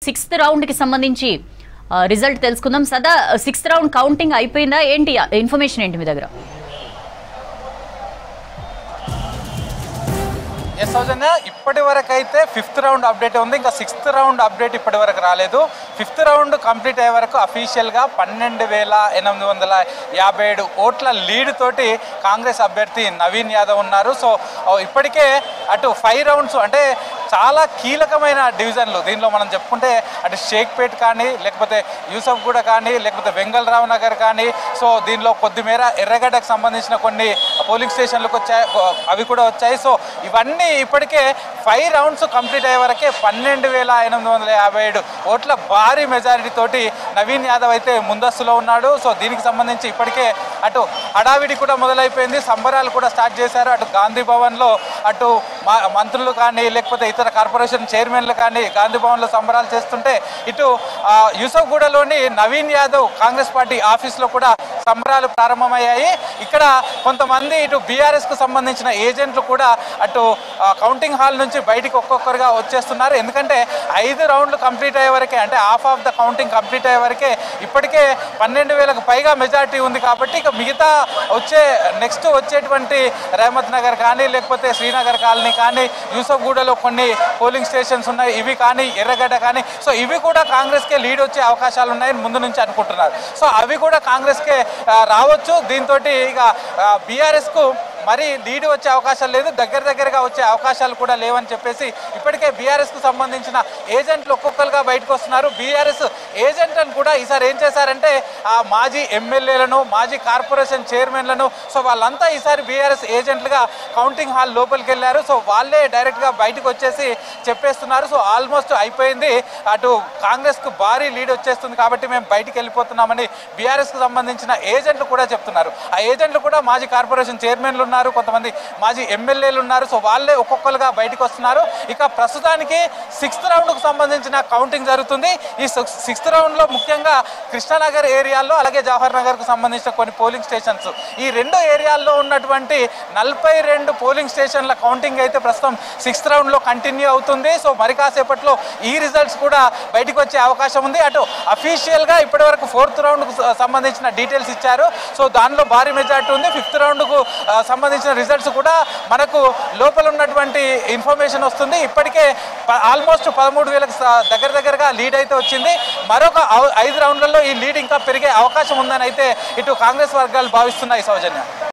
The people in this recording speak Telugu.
6th రౌండ్ కి సంబంధించి రిజల్ట్ తెలుసుకుందాం. సదా 6th రౌండ్ కౌంటింగ్ అయిపోయిందా ఏంటి ఇన్ఫర్మేషన్ ఏంటి మీ దగ్గర? ఎస్ సౌజన్య, ఇప్పటి వరకు అయితే 5th రౌండ్ అప్డేట్ ఉంది. ఇంకా 6th రౌండ్ అప్డేట్ ఇప్పటి వరకు రాలేదు. 5th రౌండ్ కంప్లీట్ అయ్యే వరకు అఫీషియల్గా 12,857 ఓట్ల లీడ్ తోటి కాంగ్రెస్ అభ్యర్థి నవీన్ యాదవ్ ఉన్నారు. సో ఇప్పటికే అటు 5 రౌండ్స్ అంటే చాలా కీలకమైన డివిజన్లు దీనిలో మనం చెప్పుకుంటే అటు షేక్పేట్ కానీ, లేకపోతే యూసఫ్గూడ కానీ, లేకపోతే వెంగళరావు నగర్ కానీ, సో దీనిలో కొద్దిమేర ఎర్రగడ్డకు సంబంధించిన కొన్ని పోలింగ్ స్టేషన్లకు వచ్చాయి, అవి కూడా వచ్చాయి. సో ఇవన్నీ ఇప్పటికే 5 రౌండ్స్ కంప్లీట్ అయ్యే వరకే 12,857 ఓట్ల భారీ మెజారిటీ తోటి నవీన్ యాదవ్ అయితే ముందస్తులో ఉన్నాడు. సో దీనికి సంబంధించి ఇప్పటికే అటు హడావిడి కూడా మొదలైపోయింది, సంబరాలు కూడా స్టార్ట్ చేశారు. అటు గాంధీ భవన్లో అటు మంత్రులు కానీ, లేకపోతే ఇతర కార్పొరేషన్ చైర్మన్లు కానీ గాంధీ భవన్లో సంబరాలు చేస్తుంటే, ఇటు యూసఫ్గూడలోని నవీన్ యాదవ్ కాంగ్రెస్ పార్టీ ఆఫీస్లో కూడా సంబరాలు ప్రారంభమయ్యాయి. ఇక్కడ కొంతమంది ఇటు బీఆర్ఎస్కు సంబంధించిన ఏజెంట్లు కూడా అటు కౌంటింగ్ హాల్ నుంచి బయటికి ఒక్కొక్కరుగా వచ్చేస్తున్నారు. ఎందుకంటే 5 రౌండ్లు కంప్లీట్ అయ్యే వరకే, అంటే half of the counting complete అయ్యే వరకే ఇప్పటికే 12,000కు పైగా మెజారిటీ ఉంది. కాబట్టి ఇక మిగతా నెక్స్ట్ వచ్చేటువంటి రేమత్ నగర్ కానీ, లేకపోతే శ్రీనగర్ కాలనీ కానీ, యూసఫ్గూడలో కొన్ని పోలింగ్ స్టేషన్స్ ఉన్నాయి, ఇవి కానీ, ఎర్రగడ్డ కానీ, సో ఇవి కూడా కాంగ్రెస్కే లీడ్ వచ్చే అవకాశాలు ఉన్నాయని ముందు నుంచి అనుకుంటున్నారు. సో అవి కూడా కాంగ్రెస్కే రావచ్చు. దీంతో ఇక బీఆర్ఎస్కు మరి లీడ్ వచ్చే అవకాశాలు లేదు, దగ్గరగా వచ్చే అవకాశాలు కూడా లేవని చెప్పేసి ఇప్పటికే బీఆర్ఎస్కు సంబంధించిన ఏజెంట్లు ఒక్కొక్కరుగా బయటకు వస్తున్నారు. బీఆర్ఎస్ ఏజెంట్లను కూడా ఈసారి ఏం చేశారంటే ఆ మాజీ ఎమ్మెల్యేలను, మాజీ కార్పొరేషన్ చైర్మన్లను, సో వాళ్ళంతా ఈసారి బీఆర్ఎస్ ఏజెంట్లుగా కౌంటింగ్ హాల్ లోపలికి వెళ్ళారు. సో వాళ్ళే డైరెక్ట్గా బయటకు వచ్చేసి చెప్పేస్తున్నారు. సో ఆల్మోస్ట్ అయిపోయింది, అటు కాంగ్రెస్కు భారీ లీడ్ వచ్చేస్తుంది కాబట్టి మేము బయటికి వెళ్ళిపోతున్నామని బీఆర్ఎస్కు సంబంధించిన ఏజెంట్లు కూడా చెప్తున్నారు. ఆ ఏజెంట్లు కూడా మాజీ కార్పొరేషన్ చైర్మన్లు ఉన్నారు, కొంతమంది మాజీ ఎమ్మెల్యేలు ఉన్నారు. సో వాళ్ళే ఒక్కొక్కరుగా బయటకు వస్తున్నారు. ఇక ప్రస్తుతానికి 6th రౌండ్కు సంబంధించిన కౌంటింగ్ జరుగుతుంది. ఈ 6th రౌండ్లో ముఖ్యంగా కృష్ణానగర్ ఏరియాల్లో, అలాగే జవహర్ నగర్కు సంబంధించిన కొన్ని పోలింగ్ స్టేషన్స్, ఈ 2 ఏరియాల్లో ఉన్నటువంటి 42 పోలింగ్ స్టేషన్ల కౌంటింగ్ అయితే ప్రస్తుతం 6th రౌండ్లో కంటిన్యూ అవుతుంది. సో మరి కాసేపట్లో ఈ రిజల్ట్స్ కూడా బయటకు వచ్చే అవకాశం ఉంది. అటు అఫీషియల్గా ఇప్పటి వరకు 4th రౌండ్కు సంబంధించిన డీటెయిల్స్ ఇచ్చారు. సో దానిలో భారీ మెజార్టీ ఉంది. 5th రౌండ్కు సంబంధించిన రిజల్ట్స్ కూడా మనకు లోపల ఉన్నటువంటి ఇన్ఫర్మేషన్ వస్తుంది. ఇప్పటికే ఆల్మోస్ట్ 13,000కు దగ్గరగా లీడ్ అయితే వచ్చింది. మరొక 5 రౌండ్లలో ఈ లీడ్ ఇంకా పెరిగే అవకాశం ఉందని అయితే ఇటు కాంగ్రెస్ వర్గాలు భావిస్తున్నాయి. సౌజన్య.